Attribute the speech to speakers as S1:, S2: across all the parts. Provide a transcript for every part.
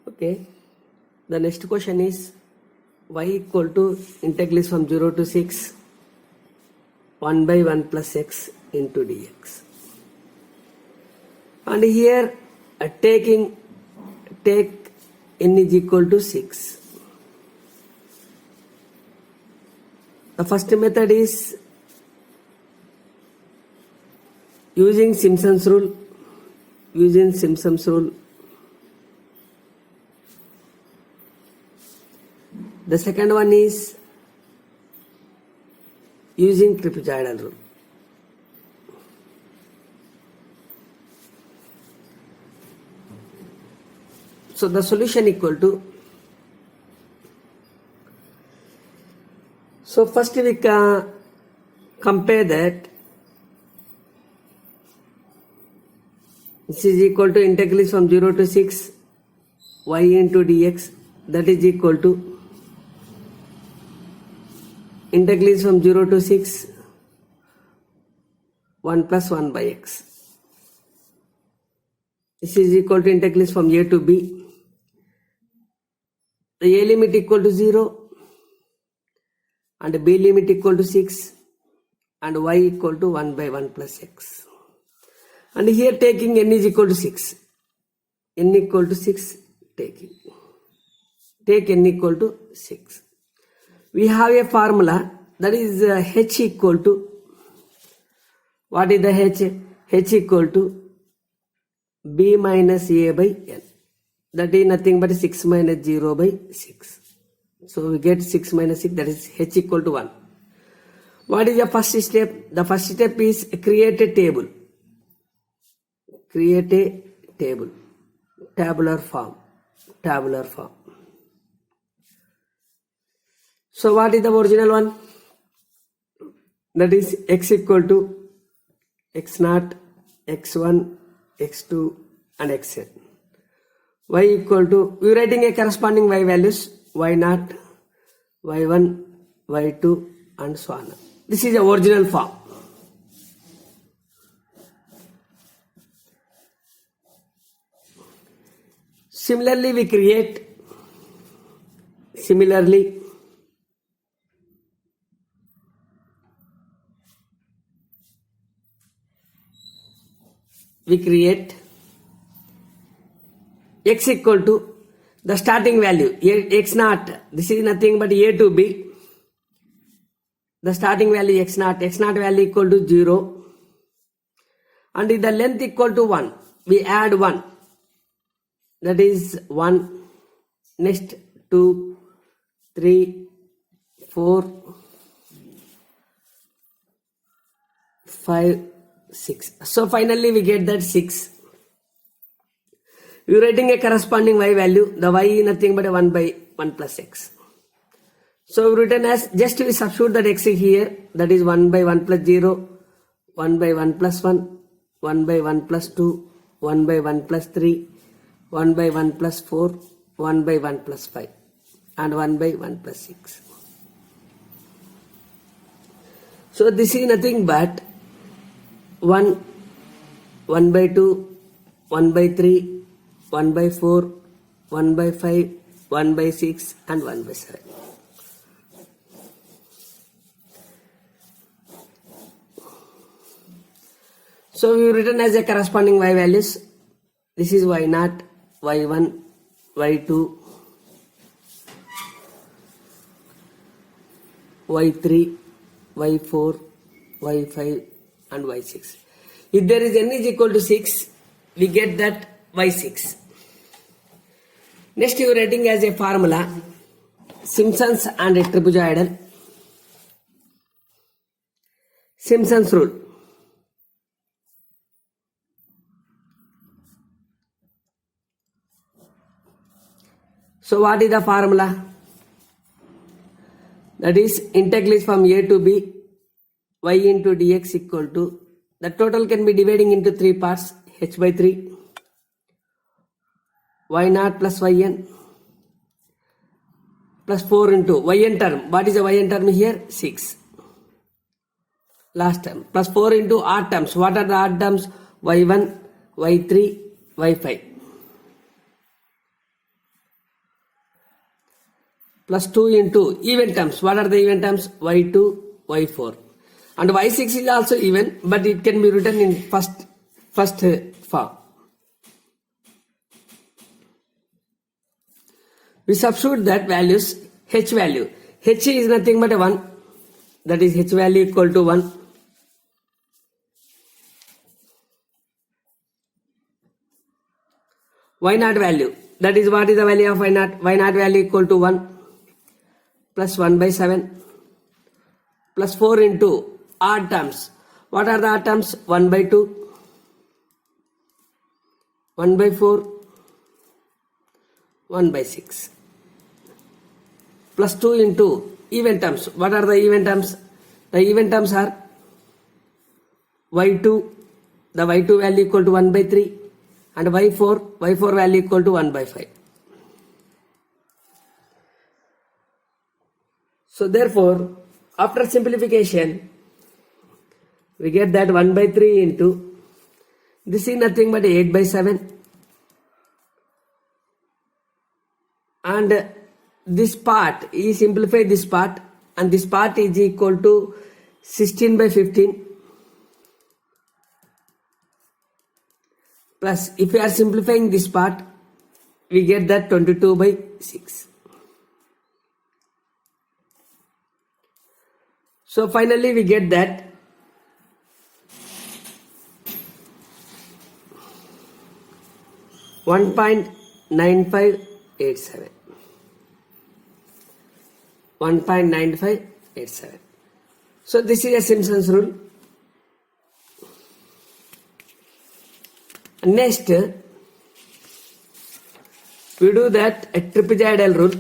S1: Okay. The next question is y equal to integral from 0 to 6 1 by 1 plus x into dx. And here take n is equal to 6. The first method is using Simpson's rule. The second one is using trapezoidal rule. So the solution equal to, so first we can compare that this is equal to integral from 0 to 6 y into dx, that is equal to integral from 0 to 6 1 plus 1 by x. This is equal to integral from a to b. The a limit equal to 0 and b limit equal to 6 and y equal to 1 by 1 plus x. And here taking n is equal to 6. N equal to 6 take n equal to 6. We have a formula that is h equal to, what is the h? H equal to b minus a by n. That is nothing but 6 minus 0 by 6. So we get 6 minus 6, that is h equal to 1. What is the first step? The first step is create a table. Create a table. Tabular form. So what is the original one? That is x equal to x0, x1, x2 and xn. Y equal to, we are writing a corresponding y values, y0, y1, y2 and so on. This is the original form. Similarly we create x equal to the starting value x0, this is nothing but a to b. The starting value x0 value equal to 0 and the length equal to 1. We add 1, that is 1, next 2, 3, 4, 5, 6. So finally we get that 6. We are writing a corresponding y value. The y is nothing but 1 by 1 plus x. So we written as, just we substitute that x here, that is 1 by 1 plus 0, 1 by 1 plus 1, 1 by 1 plus 2, 1 by 1 plus 3, 1 by 1 plus 4, 1 by 1 plus 5 and 1 by 1 plus 6. So this is nothing but 1, 1 by 2, 1 by 3, 1 by 4, 1 by 5, 1 by 6 and 1 by 7. So we written as a corresponding y values. This is y0, y1, y2, y3, y4, y5 and y6. If there is n is equal to 6, we get that y6. Next you are writing as a formula Simpson's and trapezoidal. Simpson's rule. So what is the formula? That is integral from a to b y into dx equal to, the total can be dividing into 3 parts, h by 3, y0 plus yn plus 4 into yn term. What is the yn term here? 6. Last term. Plus 4 into odd terms. What are the odd terms? y1, y3, y5. plus 2 into even terms. What are the even terms? y2, y4. And y6 is also even, but it can be written in first form. We substitute that values, h value. H is nothing but a 1. That is h value equal to 1. Y0 value. That is what is the value of y0? Y0 value equal to 1 plus 1 by 7 plus 4 into odd terms. What are the odd terms? 1 by 2, 1 by 4, 1 by 6 plus 2 into even terms. What are the even terms? The even terms are y2, the y2 value equal to 1 by 3 and y4 value equal to 1 by 5. So therefore, after simplification, we get that 1 by 3 into, this is nothing but 8 by 7. And this part, we simplify this part, and this part is equal to 16 by 15. Plus, if we are simplifying this part, we get that 22 by 6. So finally we get that 1.9587. 1.9587. So this is a Simpson's rule. Next, we do that a trapezoidal rule.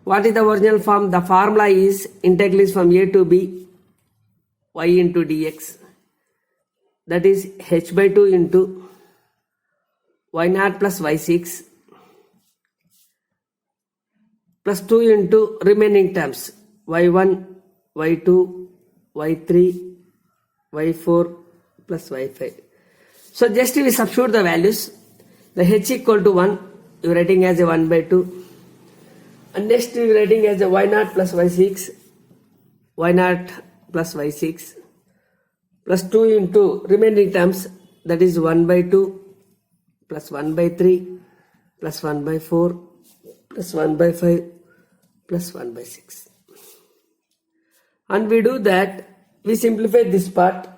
S1: What is the original form? The formula is integral is from a to b y into dx. That is h by 2 into y0 plus y6 plus 2 into remaining terms y1, y2, y3, y4 plus y5. So just we substitute the values. The h equal to 1, you are writing as a 1 by 2. And next we are writing as a y0 plus y6, y0 plus y6 plus 2 into remaining terms, that is 1 by 2 plus 1 by 3 plus 1 by 4 plus 1 by 5 plus 1 by 6. And we do that, we simplify this part.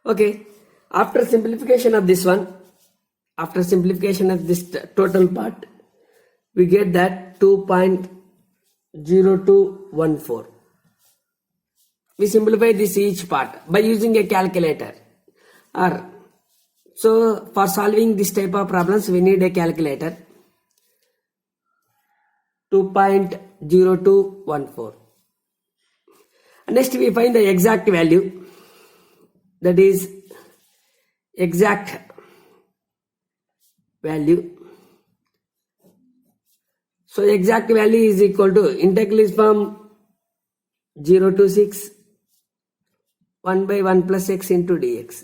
S1: Okay, after simplification of this one, after simplification of this total part, we get that 2.0214. We simplify this each part by using a calculator. So for solving this type of problems, we need a calculator. 2.0214. Next we find the exact value. That is exact value. So exact value is equal to integral is from 0 to 6, 1 by 1 plus x into dx.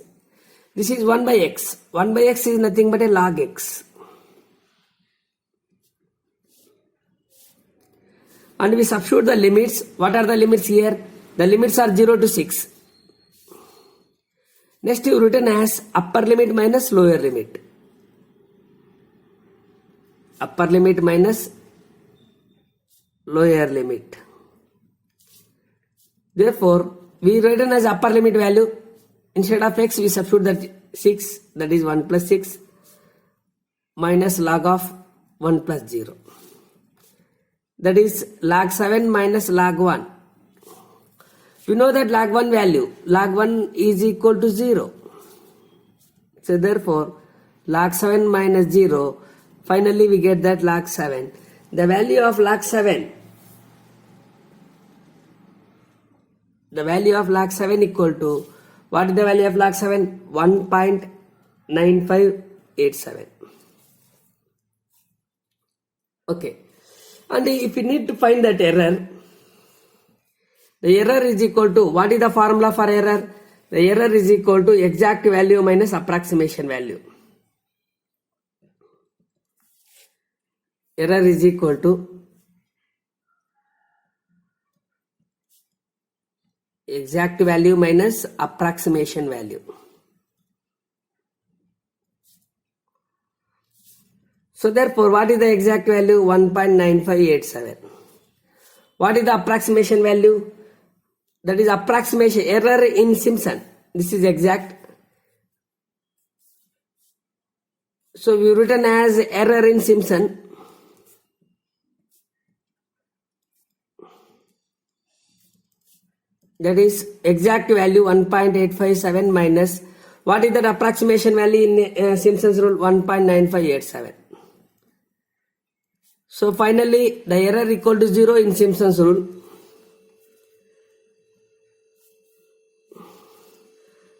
S1: This is 1 by x. 1 by x is nothing but a log x. And we substitute the limits. What are the limits here? The limits are 0 to 6. Next you written as upper limit minus lower limit. Upper limit minus lower limit. Therefore, we written as upper limit value. Instead of x, we substitute that 6, that is 1 plus 6 minus log of 1 plus 0. That is log 7 minus log 1. We know that log 1 value, log 1 is equal to 0. So therefore, log 7 minus 0, finally we get that log 7. The value of log 7, the value of log 7 equal to, what is the value of log 7? 1.9587. Okay. And if you need to find that error, the error is equal to, what is the formula for error? The error is equal to exact value minus approximation value. Error is equal to exact value minus approximation value. So therefore, what is the exact value? 1.9587. What is the approximation value? That is approximation, error in Simpson. This is exact. So we written as error in Simpson. That is exact value 1.857 minus, what is that approximation value in Simpson's rule? 1.9587. So finally the error equal to 0 in Simpson's rule.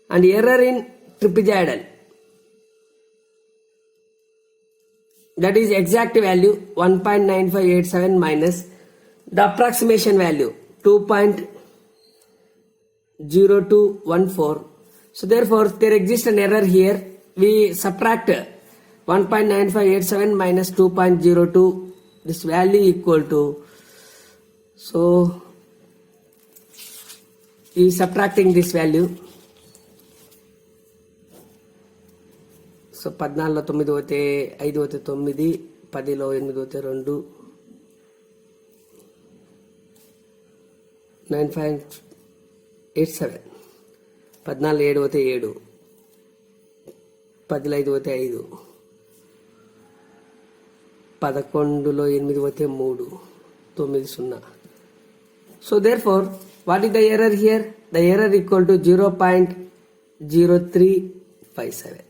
S1: And error in trapezoidal, that is exact value 1.9587 minus the approximation value 2.0214. So therefore there exists an error here. We subtract 1.9587 minus 2.02. This value equal to, so we subtracting this value. So 14లో 9 పోతే 5 పోతే 9, 10లో 8 పోతే 2, 9.87, 14లో 7 పోతే 7, 10లో 5 పోతే 5, 11లో 8 పోతే 3, 9 0. So therefore, what is the error here? The error equal to 0.0357.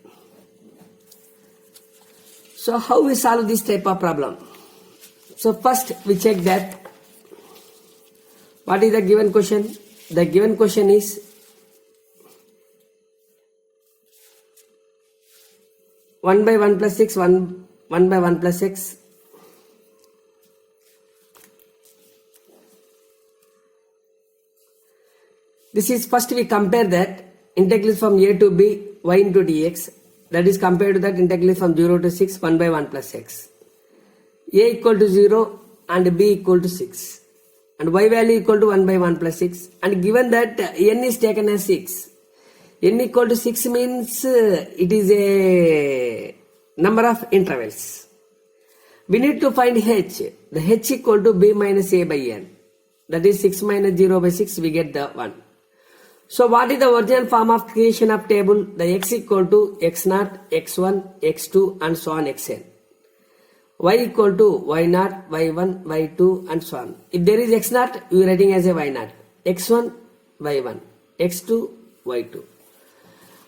S1: So how we solve this type of problem? So first we check that what is the given question. The given question is one by 1 plus 6, 1 by 1 plus x. This is first we compare that integral from a to b y into dx. That is compared to that integral from 0 to 6, 1 by 1 plus x. A equal to 0 and b equal to 6. And y value equal to 1 by 1 plus 6. And given that n is taken as 6. N equal to 6 means it is a number of intervals. We need to find h. The h equal to b minus a by n. That is 6 minus 0 by 6, we get the 1. So what is the original form of creation of table? The x equal to x0, x1, x2 and so on xn. Y equal to y0, y1, y2 and so on. If there is x0, we are writing as a y0. x1, y1, x2, y2.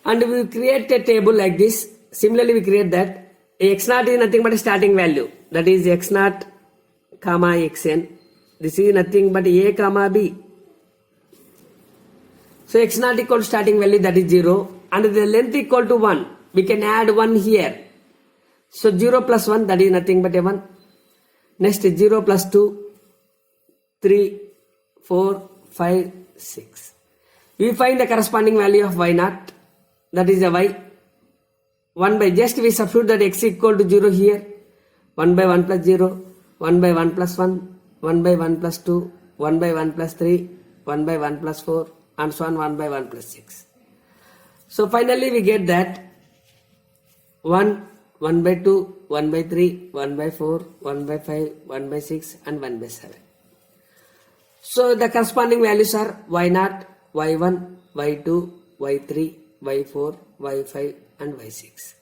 S1: And we create a table like this. Similarly, we create that x0 is nothing but a starting value. That is x0, comma xn. This is nothing but a comma b. So x0 equal to starting value, that is 0, and the length equal to 1. We can add 1 here. So 0 plus 1, that is nothing but a 1. Next 0 plus 2, 3, 4, 5, 6. We find the corresponding value of y0, that is a y. 1 by, just we substitute that x equal to 0 here. 1 by 1 plus 0, 1 by 1 plus 1, 1 by 1 plus 2, 1 by 1 plus 3, 1 by 1 plus 4. And so on 1 by 1 plus 6. So finally we get that 1, 1 by 2, 1 by 3, 1 by 4, 1 by 5, 1 by 6 and 1 by 7. So the corresponding values are y0, y1, y2, y3, y4, y5 and y6.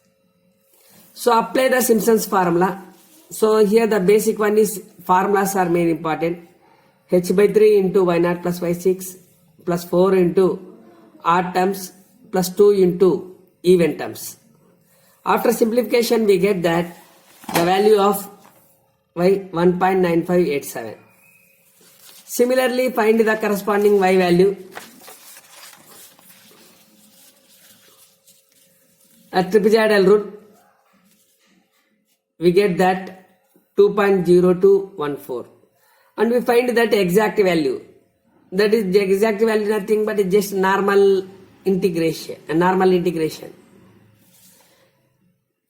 S1: So apply the Simpson's formula. So here the basic one is, formulas are main important. H by 3 into y0 plus y6 plus 4 into odd terms plus 2 into even terms. After simplification, we get that the value of y 1.9587. Similarly, find the corresponding y value. At trapezoidal rule, we get that 2.0214, and we find that exact value. That is the exact value, nothing but just normal integration.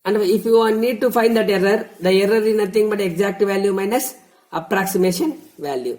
S1: And if you need to find that error, the error is nothing but exact value minus approximation value.